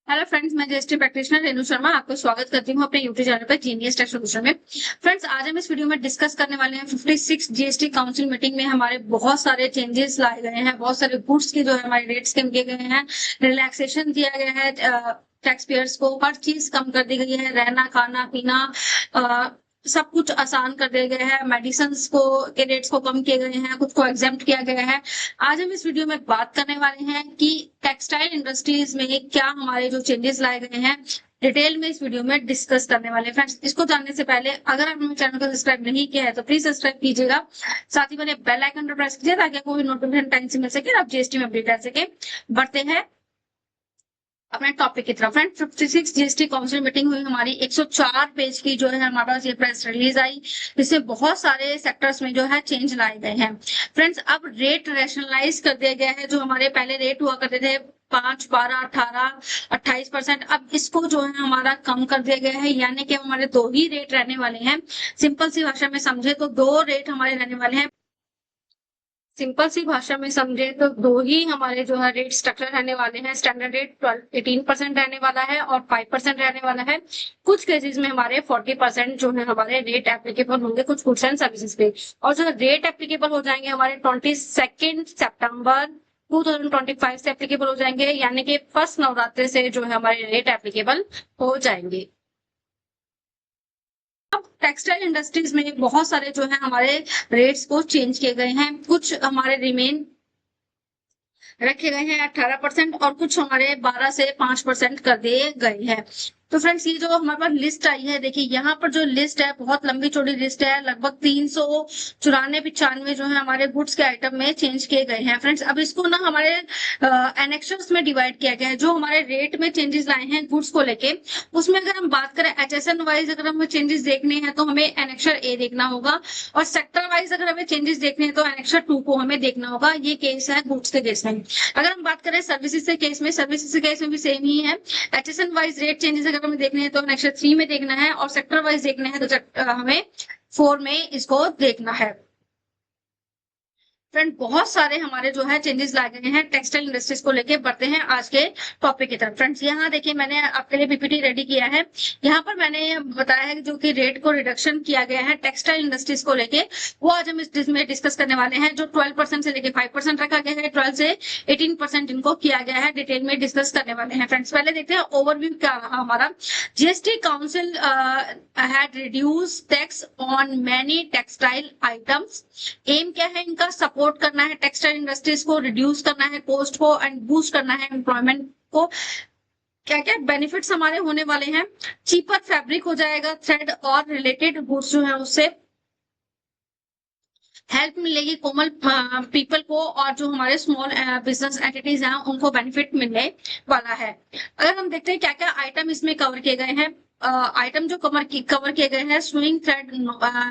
Hello friends, मैं GST practitioner Renu Sharma आपको स्वागत करती हूँ अपने यूट्यूब चैनल पर जीनियस टैक्स सोल्यूशन में। फ्रेंड्स, आज हम इस वीडियो में डिस्कस करने वाले हैं 56 जीएसटी काउंसिल मीटिंग में हमारे बहुत सारे चेंजेस लाए गए हैं। बहुत सारे गुड्स की जो है हमारे रेट्स कम किए गए हैं, रिलैक्सेशन दिया गया है टैक्स पेयर्स को, हर चीज कम कर दी गई है, रहना खाना पीना सब कुछ आसान कर दिया गया है। मेडिसिन को के रेट्स को कम किए गए हैं, कुछ को एग्जेम्प्ट किया गया है। आज हम इस वीडियो में बात करने वाले हैं कि टेक्सटाइल इंडस्ट्रीज में क्या हमारे जो चेंजेस लाए गए हैं डिटेल में इस वीडियो में डिस्कस करने वाले हैं। फ्रेंड्स, इसको जानने से पहले अगर आपने चैनल को सब्सक्राइब नहीं किया है तो प्लीज सब्सक्राइब कीजिएगा, साथ ही मैंने बेल आइकन पर प्रेस कीजिए ताकि आपको नोटिफिकेशन टाइम से मिल सके और आप जीएसटी में अपडेट रह सके। बढ़ते हैं अपने टॉपिक की तरफ। फ्रेंड, 56 जीएसटी काउंसिल मीटिंग हुई हमारी, 104 पेज की जो है हमारे पास ये प्रेस रिलीज आई, जिससे बहुत सारे सेक्टर्स में जो है चेंज लाए गए हैं। फ्रेंड्स, अब रेट रैशनलाइज कर दिया गया है। जो हमारे पहले रेट हुआ करते थे 5, 12, 18, 28%, अब इसको जो है हमारा कम कर दिया गया है, यानी कि हमारे दो ही रेट रहने वाले हैं। सिंपल सी भाषा में समझे तो दो रेट हमारे रहने वाले हैं। सिंपल सी भाषा में समझे तो दो ही हमारे जो है रेट स्ट्रक्चर रहने वाले हैं। स्टैंडर्ड रेट 18% रहने वाला है और 5% रहने वाला है। कुछ केसेस में हमारे 40% जो है हमारे रेट एप्लीकेबल होंगे कुछ गुड्स एंड सर्विसेज पे, और जो रेट एप्लीकेबल हो जाएंगे हमारे 22 सितंबर 2025 से एप्लीकेबल हो जाएंगे, यानी कि फर्स्ट नवरात्रि से जो है हमारे रेट एप्लीकेबल हो जाएंगे। टेक्सटाइल इंडस्ट्रीज में बहुत सारे जो है हमारे रेट्स को चेंज किए गए हैं। कुछ हमारे रिमेन रखे गए हैं 18% और कुछ हमारे 12 से 5% कर दिए गए हैं। तो फ्रेंड्स, ये जो हमारे पास लिस्ट आई है, देखिए यहाँ पर जो लिस्ट है बहुत लंबी चौड़ी लिस्ट है, लगभग 394 जो है हमारे गुड्स के आइटम में चेंज किए गए हैं। फ्रेंड्स, अब इसको ना हमारे एनेक्शंस में डिवाइड किया गया है। जो हमारे रेट में चेंजेस लाए हैं गुड्स को लेके, उसमें अगर हम बात करें HSN वाइज अगर हमें चेंजेस देखने हैं तो हमें एनेक्शर ए देखना होगा, और सेक्टर वाइज अगर हमें चेंजेस देखने हैं तो एनेक्शर 2 को हमें देखना होगा। ये केस है गुड्स के केस में। अगर हम बात करें सर्विसेज के केस में, सर्विसेज के केस में भी सेम ही है। HSN वाइज रेट चेंजेस अगर हमें देखने हैं तो एनेक्शर 3 में देखना है, और सेक्टर वाइज देखना है तो हमें 4 में इसको देखना है। फ्रेंड, बहुत सारे हमारे जो है चेंजेस लाए गए हैं टेक्सटाइल इंडस्ट्रीज को लेके। बढ़ते हैं आज के टॉपिक की तरफ। फ्रेंड्स, यहाँ देखिए मैंने आपके लिए पीपीटी रेडी किया है। यहाँ पर मैंने बताया है जो कि रेट को रिडक्शन किया गया है टेक्सटाइल इंडस्ट्रीज को लेके, वो आज हम इसमें डिस्कस करने वाले हैं। जो 12% से लेके 5% रखा गया है, 12 से 18% इनको किया गया है, डिटेल में डिस्कस करने वाले हैं। फ्रेंड्स, पहले देखते हैं ओवरव्यू क्या रहा हमारा। GST council had reduce tax on many textile items. एम क्या है इनका? सपोर्ट करना है टेक्सटाइल इंडस्ट्रीज को, रिड्यूस करना है कॉस्ट को एंड बूस्ट करना है एम्प्लॉयमेंट को। क्या क्या बेनिफिट्स हमारे होने वाले हैं? चीपर फैब्रिक हो जाएगा, थ्रेड और रिलेटेड गुड्स जो है उससे हेल्प मिलेगी कोमल पीपल को, और जो हमारे स्मॉल बिजनेस एंटिटीज हैं उनको बेनिफिट मिलने वाला है। अगर हम देखते हैं क्या क्या आइटम इसमें कवर किए गए हैं, आइटम जो कवर किए गए हैं: sewing thread,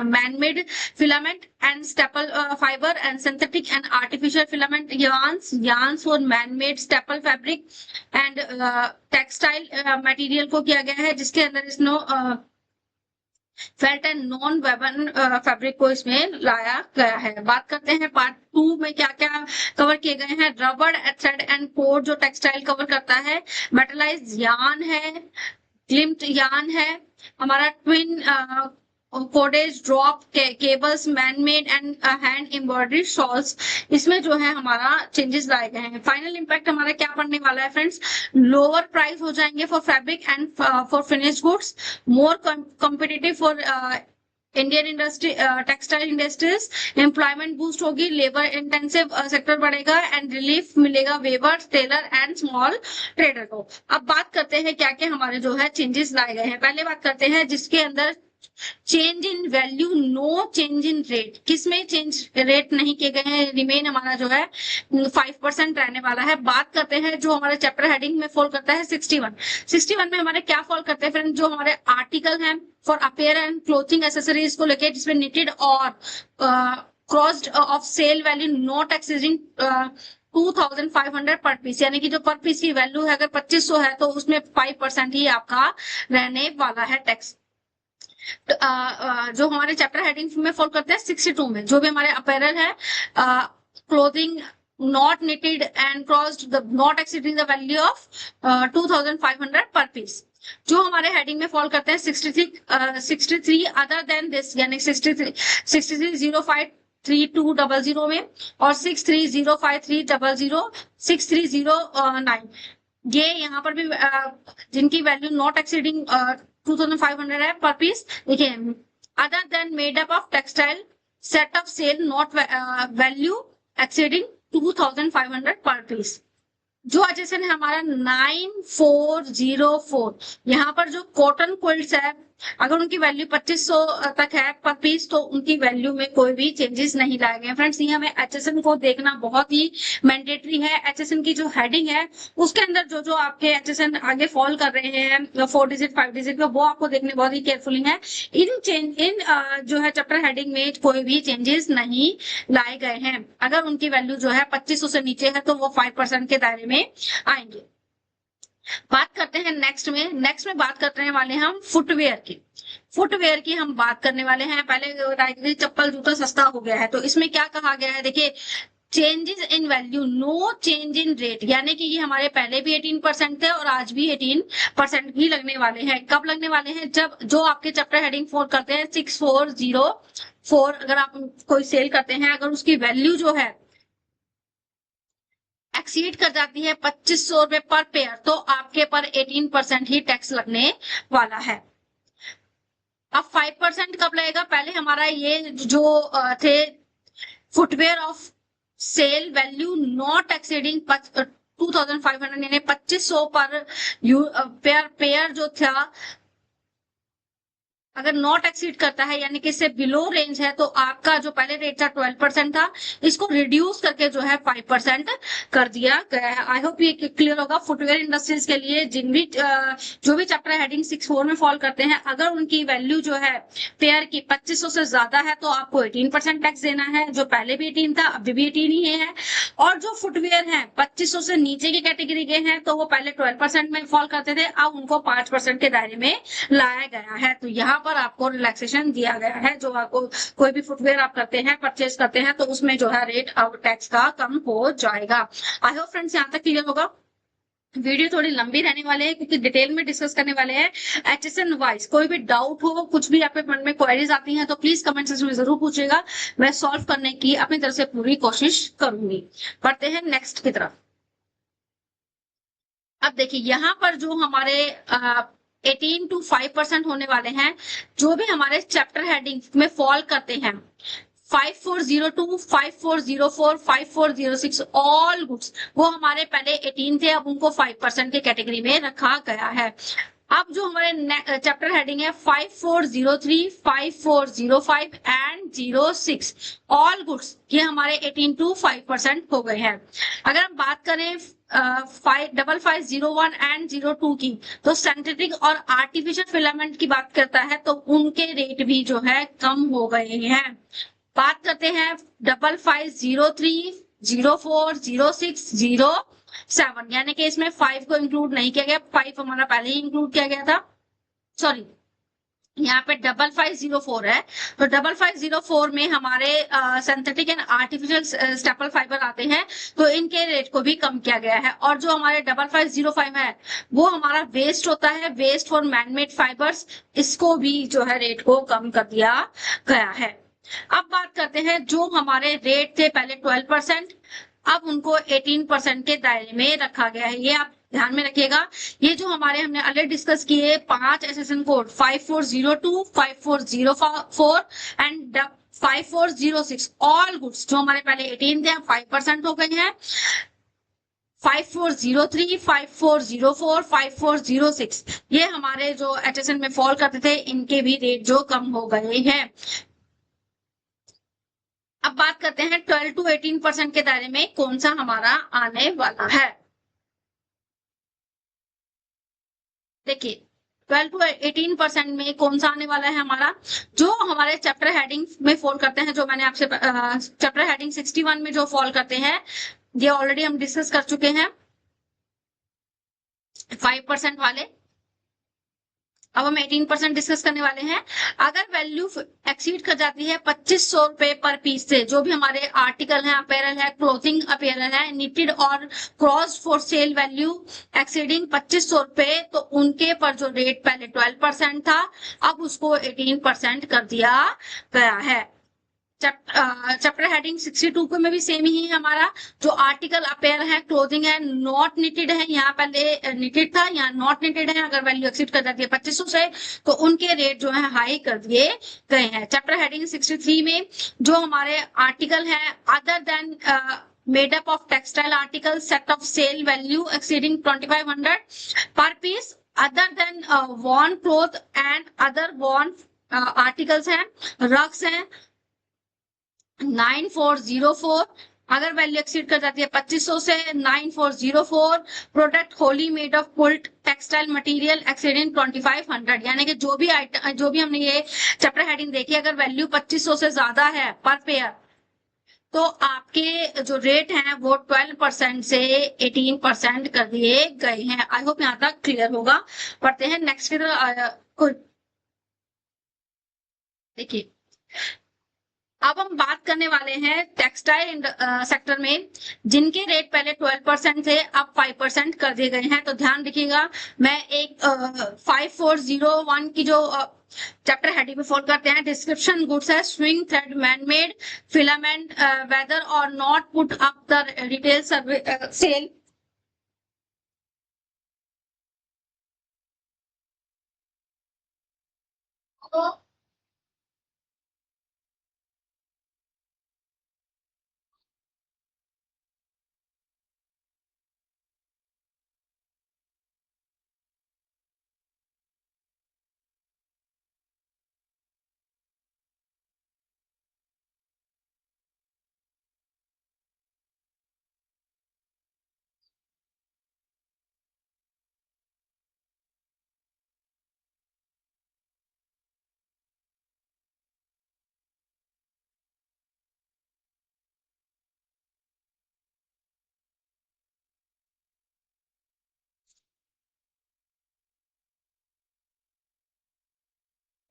manmade filament and staple fibre and synthetic and artificial filament, yarns for manmade staple fabric and textile material को किया गया है, जिसके अंदर स्नो felt and non woven fabric को इसमें लाया गया है। बात करते हैं पार्ट 2 में क्या क्या कवर किए गए हैं। रबड़, थ्रेड एंड कोड जो टेक्सटाइल कवर करता है, मेटलाइज यार्न है, ग्लिम्ट यार्न है, हमारा twin कोडेज, drop cables, manmade and hand embroidery shawls, इसमें जो है हमारा चेंजेस लाए गए हैं। फाइनल इंपैक्ट हमारा क्या पड़ने वाला है फ्रेंड्स? लोअर प्राइस हो जाएंगे for fabric and for finished goods, more competitive for Indian industry textile industries, employment boost होगी, लेबर इंटेंसिव सेक्टर बढ़ेगा एंड रिलीफ मिलेगा weaver, tailor and small trader को। अब बात करते हैं क्या क्या हमारे जो है चेंजेस लाए गए हैं। पहले बात करते हैं जिसके अंदर change in value, no change in rate. किसमें चेंज रेट नहीं किए गए हैं? रिमेन हमारा जो है 5% रहने वाला है। बात करते हैं जो हमारे चैप्टर हेडिंग में फॉल करता है 61 में हमारे क्या फॉल करते हैं फ्रेंड? जो हमारे आर्टिकल हैं for apparel and clothing accessories को लेके, जिसमें निटेड और crossed of sale value not exceeding 2500 per piece, यानी कि जो पर पीस की वैल्यू है अगर 2500 है तो उसमें 5% ही आपका रहने वाला है टैक्स। जो हमारे चैप्टर हेडिंग में फॉलो करते हैं 62 में, जो भी हमारे अपैरल है, clothing not knitted and crossed the not exceeding the value of 2500 per piece। जो हमारे हेडिंग में फॉल करते हैं 63 अदर देन दिस, यानी 63053200 में, और 630530 6309, ये यहाँ पर भी जिनकी वैल्यू नॉट एक्सीडिंग 2500 है पर पीस। देखिए, other than made up of textile set of sale not value exceeding 2500 per piece. जो एचएसएन है हमारा 9404, यहाँ पर जो कॉटन क्विल्ट्स है, अगर उनकी वैल्यू 2500 तक है पर पीस तो उनकी वैल्यू में कोई भी चेंजेस नहीं लाए गए। फ्रेंड्स, ये हमें एचएसएन को देखना बहुत ही मैंडेटरी है। एचएसएन की जो हेडिंग है उसके अंदर जो जो आपके एचएसएन आगे फॉल कर रहे हैं 4 डिजिट 5 डिजिट का, वो आपको देखने बहुत ही केयरफुली है। इन जो है चैप्टर हेडिंग में कोई भी चेंजेस नहीं लाए गए हैं। अगर उनकी वैल्यू जो है 2500 से नीचे है तो वो 5% के दायरे में आएंगे। बात करते हैं नेक्स्ट में बात करने वाले हम फुटवेयर की हम बात करने वाले हैं। पहले चप्पल जूता सस्ता हो गया है, तो इसमें क्या कहा गया है, देखिए, changes in value no change in rate, यानी कि ये हमारे पहले भी 18% थे और आज भी 18% ही लगने वाले हैं। कब लगने वाले हैं, जब जो आपके चैप्टर हेडिंग 4 करते हैं 6404, अगर आप कोई सेल करते हैं, अगर उसकी वैल्यू जो है एक्सीड कर जाती है 2500 रुपए पर पेयर, तो आपके पर 18% ही टैक्स लगने वाला है। अब 5% कब लगेगा, पहले हमारा ये जो थे footwear of sale value not exceeding 2500, यानी 2500 पर पेयर जो था, अगर नॉट एक्सीड करता है यानी कि इससे बिलो रेंज है, तो आपका जो पहले रेट था 12% था, इसको रिड्यूस करके जो है 5% कर दिया गया है। आई होप ये क्लियर होगा फुटवेयर इंडस्ट्रीज के लिए। जो भी चैप्टर हेडिंग 6-4 में फॉल करते हैं, अगर उनकी वैल्यू जो है पेयर की 2500 से ज्यादा है तो आपको 18% टैक्स देना है, जो पहले भी 18 था अभी भी 18 ही है। और जो फुटवेयर है 2500 से नीचे की कैटेगरी के हैं, तो वो पहले 12% में फॉल करते थे, अब उनको 5% के दायरे में लाया गया है। तो यहाँ पर आपको रिलैक्सेशन दिया गया है। जो आपको कोई भी फुटवेयर आप करते हैं, परचेज करते हैं, तो उसमें जो है रेट अब टैक्स का कम हो जाएगा। आई होप फ्रेंड्स यहाँ तक क्लियर होगा। वीडियो थोड़ी लंबी रहने वाले हैं क्योंकि डिटेल में डिस्कस करने वाले हैं एचएसएन वाइज। कोई भी डाउट हो, कुछ भी आपके मन में क्वेरीज आती हैं, तो प्लीज कमेंट सेक्शन में जरूर पूछिएगा, मैं सॉल्व करने की अपनी तरफ से पूरी कोशिश करूंगी। बढ़ते हैं नेक्स्ट की तरफ। अब देखिए, यहाँ पर जो हमारे 18 to 5% होने वाले हैं, जो भी हमारे चैप्टर हेडिंग में फॉल करते हैं 5402, 5404, 5406 ऑल गुड्स, वो हमारे पहले 18 थे, अब उनको 5% के कैटेगरी में रखा गया है। अब जो हमारे चैप्टर हेडिंग है 5403, 5405 एंड 06 ऑल गुड्स, ये हमारे 18 to 5% हो गए हैं। अगर हम बात करें 5501 एंड 02 की, तो सिंथेटिक और आर्टिफिशियल फिलामेंट की बात करता है, तो उनके रेट भी जो है कम हो गए हैं। बात करते हैं 5503, 04, 06, 07, यानी कि इसमें 5 को इंक्लूड नहीं किया गया, 5 हमारा पहले ही इंक्लूड किया गया था। सॉरी, यहाँ पे 5504 है, तो 5504 में हमारे synthetic and artificial staple fibre आते हैं, तो इनके रेट को भी कम किया गया है। और जो हमारे 5505 है, वो हमारा वेस्ट होता है, वेस्ट फॉर मैनमेड फाइबर्स, इसको भी जो है रेट को कम कर दिया गया है। अब बात करते हैं जो हमारे रेट थे पहले 12%, अब उनको 18% के दायरे में रखा गया है। ये आप ध्यान में रखिएगा। ये जो हमारे हमने अलग डिस्कस किए 5 SSN code 5402, 5404 and 5406 all goods, जो हमारे पहले 18 थे 5% हो गए हैं। 5403, 5404, 5406 ये हमारे जो एचएसएन में फॉल करते थे, इनके भी रेट जो कम हो गए हैं। अब बात करते हैं 12 to 18% के दायरे में कौन सा हमारा आने वाला है। देखिए, 12 to 18% में कौन सा आने वाला है हमारा, जो हमारे चैप्टर हेडिंग में फॉल करते हैं, जो मैंने आपसे चैप्टर हेडिंग 61 में जो फॉल करते हैं, ये ऑलरेडी हम डिस्कस कर चुके हैं। 5% वाले अब हम 18% डिस्कस करने वाले हैं। अगर वैल्यू एक्सीड कर जाती है 2500 रुपए पर पीस से, जो भी हमारे आर्टिकल है, अपैरल है, क्लोथिंग अपैरल है, निटेड और cross for sale value exceeding 2500 रुपए, तो उनके पर जो रेट पहले 12% था, अब उसको 18% कर दिया गया है। चैप्टर हेडिंग 62 को में भी सेम ही है हमारा। जो आर्टिकल अपेयर है, क्लोथिंग है, नॉट निटेड है, यहाँ पहले निटेड था, यहाँ नॉट निटेड है। अगर वैल्यू एक्सीड कर जाती है 2500 से, तो उनके रेट जो है हाई कर दिए गए हैं। चैप्टर हेडिंग 63 में जो हमारे आर्टिकल है, other than made up of textile articles, set of sale value exceeding 2500 per piece, other than worn cloth and other worn articles हैं, rugs हैं, 9404। अगर वैल्यू एक्सीड कर जाती है 2500 से, 9404। Product Holi made of pulled textile material exceeding 2500, यानी कि जो भी हमने ये चैप्टर हेडिंग देखी, अगर वैल्यू 2500 से ज्यादा है पर पेयर, तो आपके जो रेट हैं वो 12% से 18% कर दिए गए हैं। आई होप यहाँ तक क्लियर होगा। पढ़ते हैं नेक्स्ट। फिर देखिए, अब हम बात करने वाले हैं टेक्सटाइल सेक्टर में, जिनके रेट पहले 12% थे, अब 5% कर दिए गए हैं। तो ध्यान रखिएगा, मैं एक 5401 की जो चैप्टर हेडिंग में फॉलो करते हैं, डिस्क्रिप्शन गुड्स है, sewing thread, manmade filament, whether और not put up the retail sale.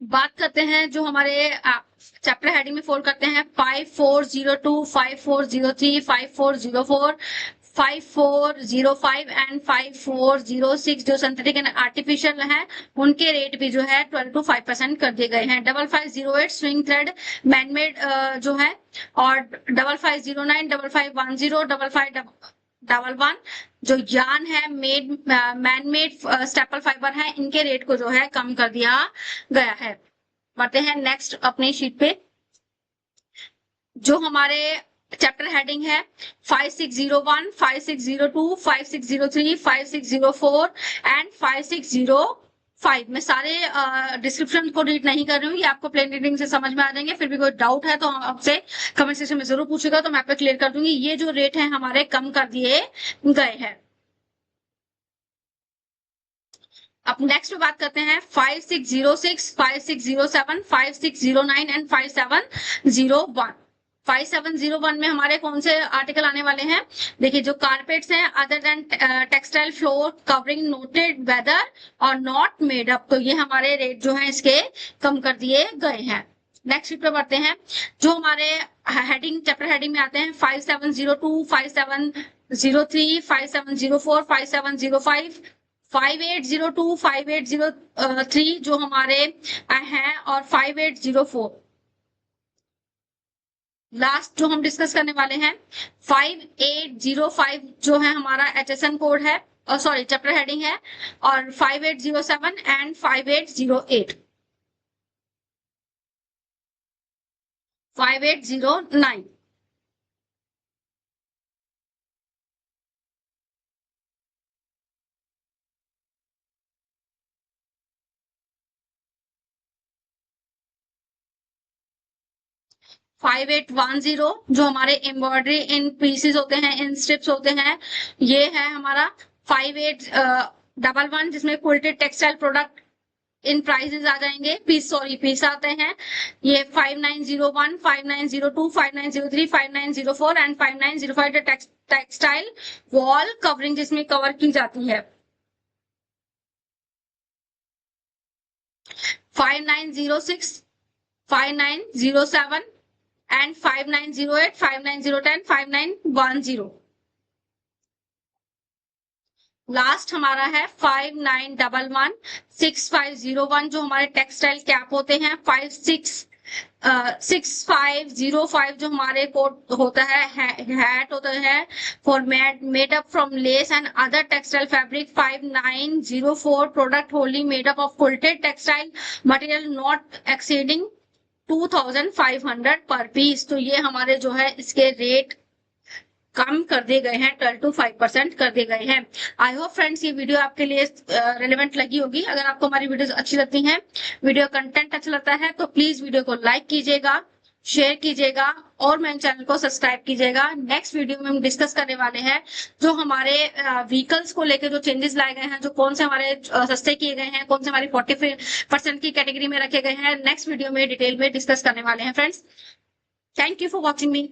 बात करते हैं जो हमारे चैप्टर हेडिंग में फोल्ड करते हैं, 5402, 5403, 5404, 5405 एंड 5406 जो सिंथेटिक एंड आर्टिफिशियल है, उनके रेट भी जो है 12 to 5% कर दिए गए हैं। 5508 स्विंग थ्रेड मैनमेड जो है, और 5509, 5510, 5511 जो यार्न है, मैनमेड स्टेपल फाइबर है, इनके रेट को जो है कम कर दिया गया है। बढ़ते हैं नेक्स्ट अपनी शीट पे। जो हमारे चैप्टर हेडिंग है 5601, 5602, 5603, 5604 एंड 5605 में सारे डिस्क्रिप्शन को रीड नहीं कर रही हूँ, ये आपको प्लेन रीडिंग से समझ में आ जाएंगे। फिर भी कोई डाउट है तो आपसे कमेंट सेक्शन में जरूर पूछेगा, तो मैं आप पे क्लियर कर दूंगी। ये जो रेट है हमारे कम कर दिए गए हैं। अब नेक्स्ट बात करते हैं 5606, 5607, 5609 एंड 5701। 5701 में हमारे कौन से आर्टिकल आने वाले हैं? देखिए, जो कारपेट्स हैं, other than textile floor covering knotted whether और नॉट मेड अप, तो ये हमारे रेट जो हैं इसके कम कर दिए गए हैं। नेक्स्ट पे बढ़ते हैं, जो हमारे हेडिंग चैप्टर हेडिंग में आते हैं 5702, 5703, 5704, 5705, 5802, 5803 जो हमारे हैं, और 5804। लास्ट जो हम डिस्कस करने वाले हैं 5805 जो है हमारा HSN कोड है, और सॉरी चैप्टर हेडिंग है, और 5807 एंड 5808, 5809। 5810 जो हमारे एम्ब्रॉयडरी इन पीसेस होते हैं, इन स्ट्रिप्स होते हैं, ये है हमारा। 5811 जिसमें क्वालिटेड टेक्सटाइल प्रोडक्ट इन प्राइसेस आ जाएंगे, पीस आते हैं। ये 5901, 5902, 5903, 5904 एंड 5905 टेक्सटाइल वॉल कवरिंग जिसमें कवर की जाती है। 5906, 5907 एंड 5908, 59010, 5910। लास्ट हमारा है 5911, 6501 जो हमारे टेक्सटाइल कैप होते हैं, 6505 जो हमारे कोट होता है, हैट होता है for made up from less and other textile fabric, 5904 product Holi made up of quilted textile material not exceeding 2500 per piece. तो ये हमारे जो है इसके रेट कम कर दिए गए हैं, 12 to 5% कर दिए गए हैं। आई होप फ्रेंड्स ये वीडियो आपके लिए रिलेवेंट लगी होगी। अगर आपको हमारी वीडियोस अच्छी लगती हैं, वीडियो कंटेंट अच्छा लगता है, तो प्लीज वीडियो को लाइक कीजिएगा, शेयर कीजिएगा और मेरे चैनल को सब्सक्राइब कीजिएगा। नेक्स्ट वीडियो में हम डिस्कस करने वाले हैं जो हमारे व्हीकल्स को लेकर जो चेंजेस लाए गए हैं, जो कौन से हमारे सस्ते किए गए हैं, कौन से हमारी 40% की कैटेगरी में रखे गए हैं, नेक्स्ट वीडियो में डिटेल में डिस्कस करने वाले हैं friends. Thank you for watching me.